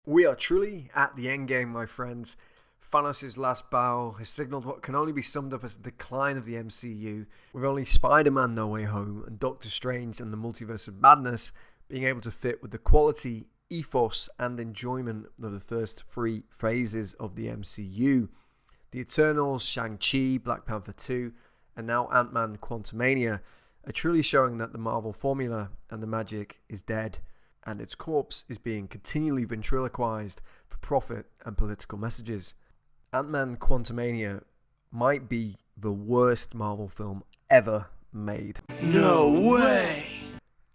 We are truly at the end game, my friends. Thanos' last bow has signalled what can only be summed up as the decline of the MCU, with only Spider-Man No Way Home and Doctor Strange and the Multiverse of Madness being able to fit with the quality, ethos and enjoyment of the first three phases of the MCU. The Eternals, Shang-Chi, Black Panther 2 and now Antman Quantumania are truly showing that the Marvel formula and the magic is dead, and its corpse is being continually ventriloquized for profit and political messages. Antman Quantumania might be the worst Marvel film ever made. No way!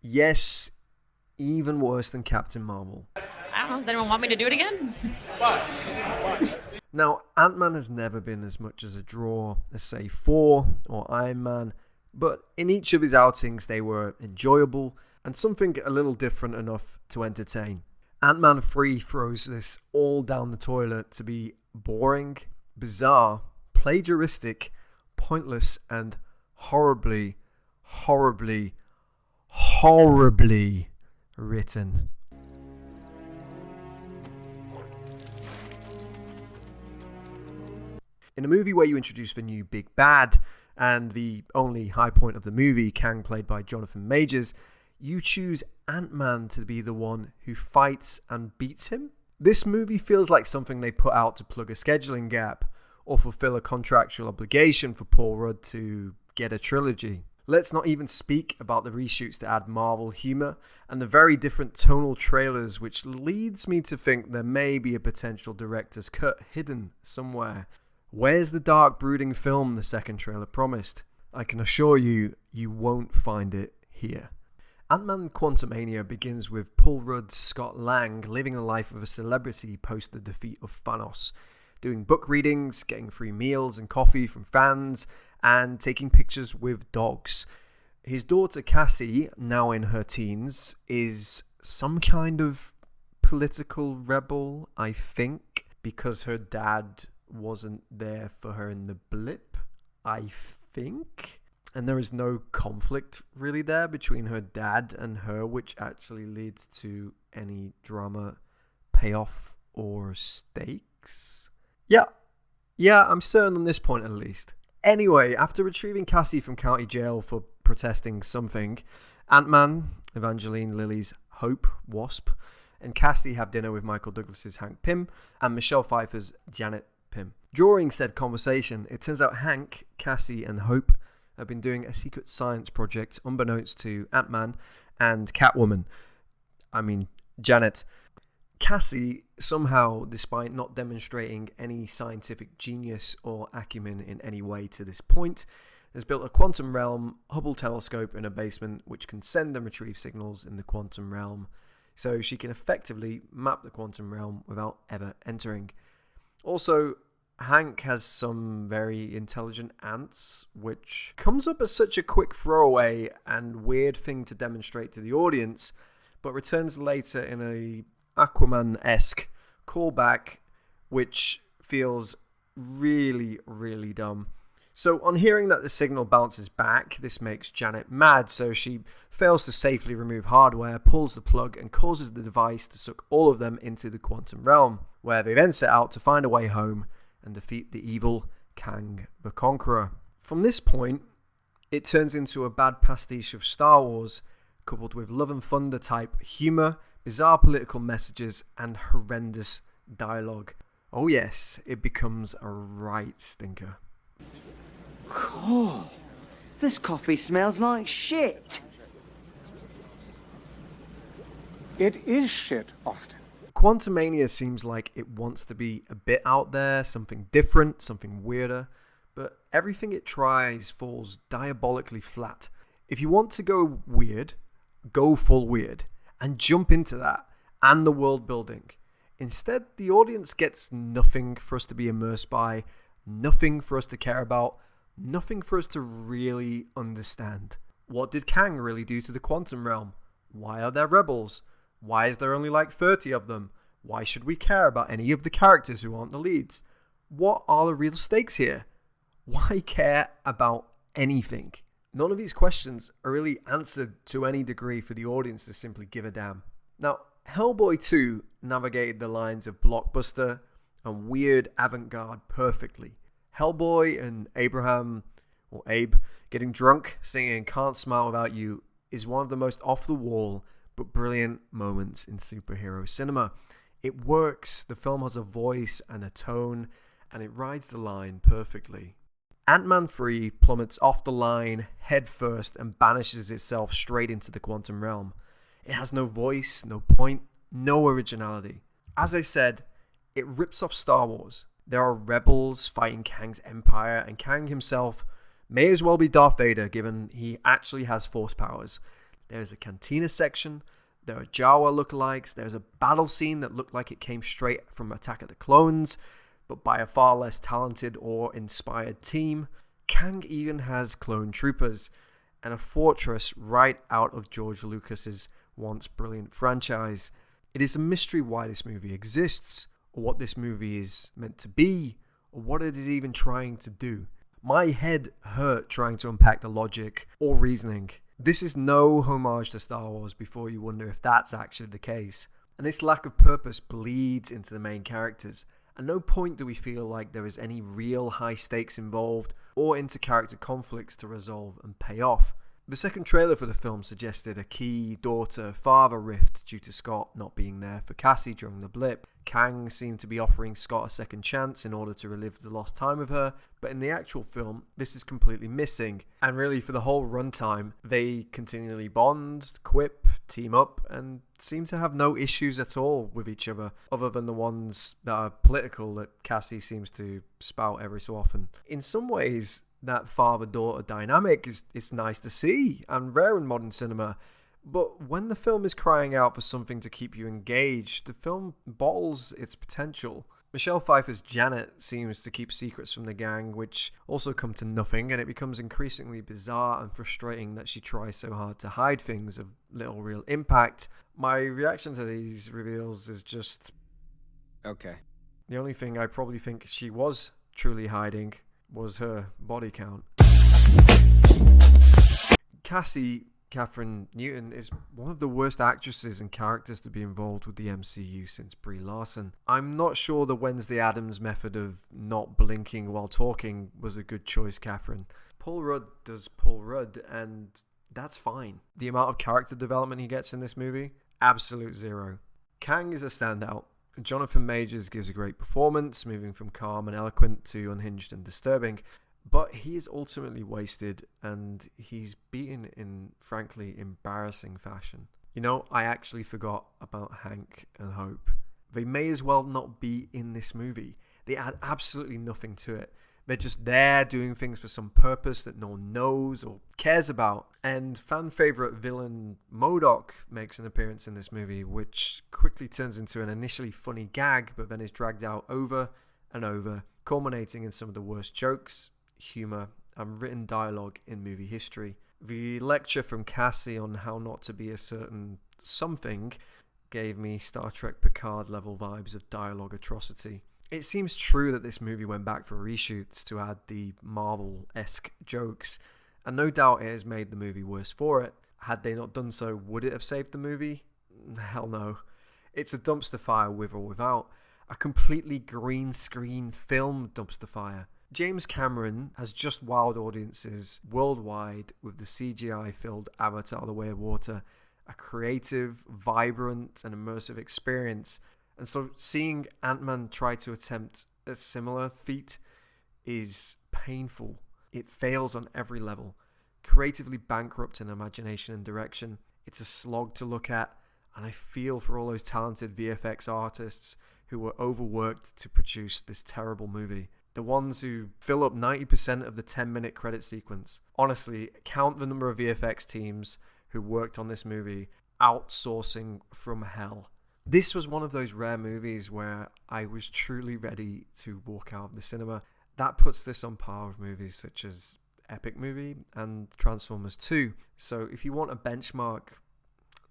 Yes, even worse than Captain Marvel. I don't know, does anyone want me to do it again? Now, Ant-Man has never been as much as a draw as, say, Thor or Iron Man, but in each of his outings they were enjoyable and something a little different enough to entertain. Ant-Man 3 throws this all down the toilet to be boring, bizarre, plagiaristic, pointless, and horribly written. In a movie where you introduce the new big bad and the only high point of the movie, Kang played by Jonathan Majors, you choose Ant-Man to be the one who fights and beats him? This movie feels like something they put out to plug a scheduling gap or fulfill a contractual obligation for Paul Rudd to get a trilogy. Let's not even speak about the reshoots to add Marvel humor and the very different tonal trailers, which leads me to think there may be a potential director's cut hidden somewhere. Where's the dark brooding film the second trailer promised? I can assure you, you won't find it here. Ant-Man Quantumania begins with Paul Rudd's Scott Lang living the life of a celebrity post the defeat of Thanos, doing book readings, getting free meals and coffee from fans, and taking pictures with dogs. His daughter Cassie, now in her teens, is some kind of political rebel, I think, because her dad wasn't there for her in the blip, I think. And there is no conflict really there between her dad and her, which actually leads to any drama payoff or stakes. Yeah, I'm certain on this point at least. Anyway, after retrieving Cassie from county jail for protesting something, Ant-Man, Evangeline Lilly's Hope, Wasp, and Cassie have dinner with Michael Douglas's Hank Pym and Michelle Pfeiffer's Janet Pym. During said conversation, it turns out Hank, Cassie, and Hope have been doing a secret science project unbeknownst to Ant-Man and Catwoman. I mean, Janet. Cassie, somehow, despite not demonstrating any scientific genius or acumen in any way to this point, has built a quantum realm Hubble telescope in her basement which can send and retrieve signals in the quantum realm, so she can effectively map the quantum realm without ever entering. Also, Hank has some very intelligent ants, which comes up as such a quick throwaway and weird thing to demonstrate to the audience, but returns later in a Aquaman-esque callback, which feels really dumb. So on hearing that the signal bounces back, this makes Janet mad, so she fails to safely remove hardware, pulls the plug, and causes the device to suck all of them into the quantum realm, where they then set out to find a way home and defeat the evil Kang the Conqueror. From this point, it turns into a bad pastiche of Star Wars, coupled with Love and Thunder type humour, bizarre political messages, and horrendous dialogue. Oh yes, it becomes a right stinker. Cool. This coffee smells like shit. It is shit, Austin. Quantumania seems like it wants to be a bit out there, something different, something weirder, but everything it tries falls diabolically flat. If you want to go weird, go full weird, and jump into that, and the world building. Instead, the audience gets nothing for us to be immersed by, nothing for us to care about, nothing for us to really understand. What did Kang really do to the quantum realm? Why are there rebels? Why is there only like 30 of them? Why should we care about any of the characters who aren't the leads? What are the real stakes here? Why care about anything? None of these questions are really answered to any degree for the audience to simply give a damn. Now, Hellboy 2 navigated the lines of blockbuster and weird avant-garde perfectly. Hellboy and Abe, getting drunk, singing Can't Smile Without You is one of the most off-the-wall but brilliant moments in superhero cinema. It works, the film has a voice and a tone, and it rides the line perfectly. Ant-Man 3 plummets off the line head first and banishes itself straight into the quantum realm. It has no voice, no point, no originality. As I said, it rips off Star Wars. There are rebels fighting Kang's empire, and Kang himself may as well be Darth Vader given he actually has force powers. There's a cantina section, there are Jawa lookalikes, there's a battle scene that looked like it came straight from Attack of the Clones, but by a far less talented or inspired team. Kang even has clone troopers, and a fortress right out of George Lucas's once brilliant franchise. It is a mystery why this movie exists, or what this movie is meant to be, or what it is even trying to do. My head hurt trying to unpack the logic or reasoning. This is no homage to Star Wars before you wonder if that's actually the case. And this lack of purpose bleeds into the main characters. At no point do we feel like there is any real high stakes involved or inter-character conflicts to resolve and pay off. The second trailer for the film suggested a key daughter-father rift due to Scott not being there for Cassie during the blip. Kang seemed to be offering Scott a second chance in order to relive the lost time with her, but in the actual film, this is completely missing. And really, for the whole runtime, they continually bond, quip, team up, and seem to have no issues at all with each other than the ones that are political that Cassie seems to spout every so often. In some ways, that father-daughter dynamic is nice to see and rare in modern cinema, but when the film is crying out for something to keep you engaged, the film bottles its potential. Michelle Pfeiffer's Janet seems to keep secrets from the gang, which also come to nothing, and it becomes increasingly bizarre and frustrating that she tries so hard to hide things of little real impact. My reaction to these reveals is just... okay. The only thing I probably think she was truly hiding was her body count. Cassie Catherine Newton is one of the worst actresses and characters to be involved with the MCU since Brie Larson. I'm not sure the Wednesday Addams method of not blinking while talking was a good choice, Catherine. Paul Rudd does Paul Rudd, and that's fine. The amount of character development he gets in this movie, absolute zero. Kang is a standout. Jonathan Majors gives a great performance, moving from calm and eloquent to unhinged and disturbing. But he is ultimately wasted, and he's beaten in, frankly, embarrassing fashion. You know, I actually forgot about Hank and Hope. They may as well not be in this movie. They add absolutely nothing to it. They're just there doing things for some purpose that no one knows or cares about. And fan favourite villain MODOK makes an appearance in this movie, which quickly turns into an initially funny gag, but then is dragged out over and over, culminating in some of the worst jokes, humour, and written dialogue in movie history. The lecture from Cassie on how not to be a certain something gave me Star Trek Picard level vibes of dialogue atrocity. It seems true that this movie went back for reshoots to add the Marvel-esque jokes, and no doubt it has made the movie worse for it. Had they not done so, would it have saved the movie? Hell no. It's a dumpster fire with or without. A completely green screen film dumpster fire. James Cameron has just wowed audiences worldwide with the CGI-filled Avatar: The Way of Water, a creative, vibrant, and immersive experience. And so seeing Ant-Man try to attempt a similar feat is painful. It fails on every level. Creatively bankrupt in imagination and direction. It's a slog to look at, and I feel for all those talented VFX artists who were overworked to produce this terrible movie. The ones who fill up 90% of the 10-minute credit sequence. Honestly, count the number of VFX teams who worked on this movie, outsourcing from hell. This was one of those rare movies where I was truly ready to walk out of the cinema. That puts this on par with movies such as Epic Movie and Transformers 2. So if you want a benchmark,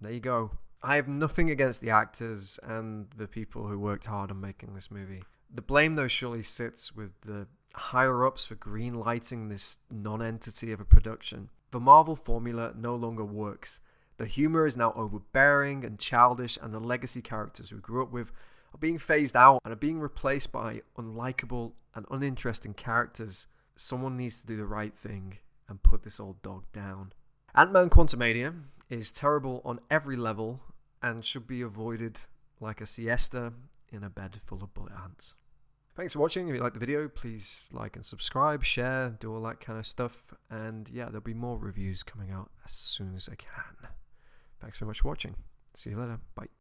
there you go. I have nothing against the actors and the people who worked hard on making this movie. The blame though surely sits with the higher-ups for green-lighting this non-entity of a production. The Marvel formula no longer works. The humour is now overbearing and childish, and the legacy characters we grew up with are being phased out and are being replaced by unlikable and uninteresting characters. Someone needs to do the right thing and put this old dog down. Antman Quantumania is terrible on every level and should be avoided like a siesta in a bed full of bullet ants. Thanks for watching. If you liked the video, please like and subscribe, share, do all that kind of stuff. And yeah, there'll be more reviews coming out as soon as I can. Thanks very much for watching. See you later. Bye.